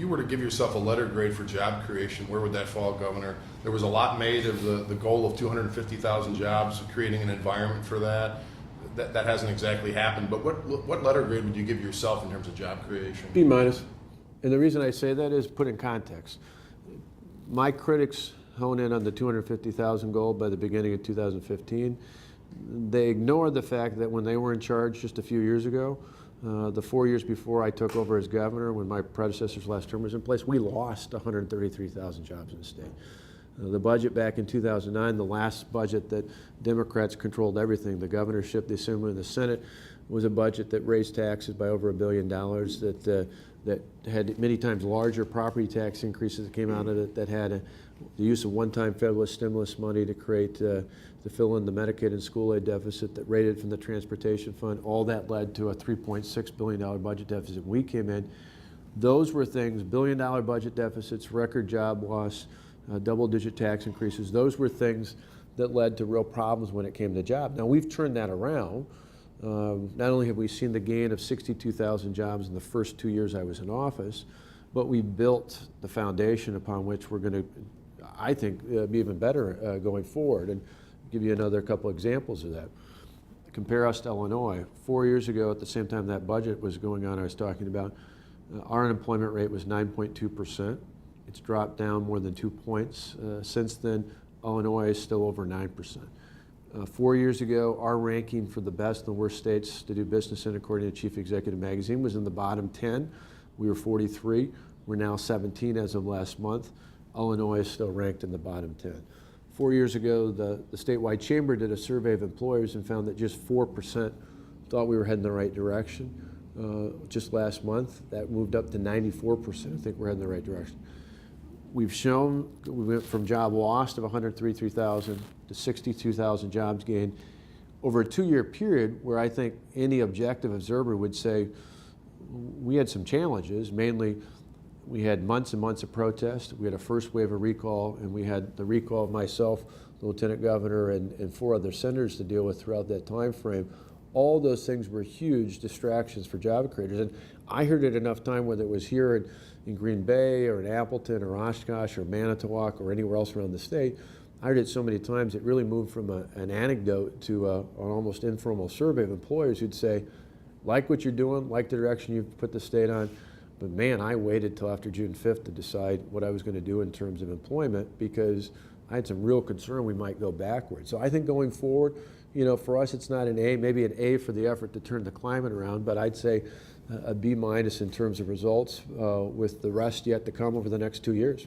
you were to give yourself a letter grade for job creation, where would that fall, Governor? There was a lot made of the goal of 250,000 jobs, creating an environment for that. That hasn't exactly happened, but what letter grade would you give yourself in terms of job creation? B minus. And the reason I say that is put in context. My critics hone in on the 250,000 goal by the beginning of 2015. They ignore the fact that when they were in charge just a few years ago, the 4 years before I took over as governor, when my predecessor's last term was in place, we lost 133,000 jobs in the state. The budget back in 2009, the last budget that Democrats controlled everything, the governorship, the Assembly, and the Senate, was a budget that raised taxes by over $1 billion, that had many times larger property tax increases that came out of it, that had the use of one-time federal stimulus money to create, to fill in the Medicaid and school aid deficit, that raided from the transportation fund. All that led to a $3.6 billion budget deficit. We came in. Those were things, billion-dollar budget deficits, record job loss, double-digit tax increases. Those were things that led to real problems when it came to jobs. Now, we've turned that around. Not only have we seen the gain of 62,000 jobs in the first 2 years I was in office, but we built the foundation upon which we're going to, I think, be even better going forward. And give you another couple examples of that. Compare us to Illinois. 4 years ago, at the same time that budget was going on, I was talking about, our unemployment rate was 9.2%. It's dropped down more than 2 points. Since then, Illinois is still over 9%. 4 years ago, our ranking for the best and worst states to do business in, according to Chief Executive Magazine, was in the bottom 10. We were 43. We're now 17 as of last month. Illinois is still ranked in the bottom 10. 4 years ago, the statewide chamber did a survey of employers and found that just 4% thought we were heading the right direction. Just last month, that moved up to 94%. I think we're heading the right direction. We've shown we went from job lost of 133,000 to 62,000 jobs gained over a 2-year period, where I think any objective observer would say we had some challenges. Mainly, we had months and months of protest. We had a first wave of recall, and we had the recall of myself, the lieutenant governor, and 4 other senators to deal with throughout that time frame. All those things were huge distractions for job creators. And I heard it enough time, whether it was here in Green Bay or in Appleton or Oshkosh or Manitowoc or anywhere else around the state. I heard it so many times it really moved from an anecdote to an almost informal survey of employers who'd say, like what you're doing, like the direction you've put the state on, but man, I waited till after June 5th to decide what I was going to do in terms of employment, because I had some real concern we might go backwards. So I think going forward, you know, for us, it's not an A, maybe an A for the effort to turn the climate around, but I'd say a B minus in terms of results, with the rest yet to come over the next 2 years.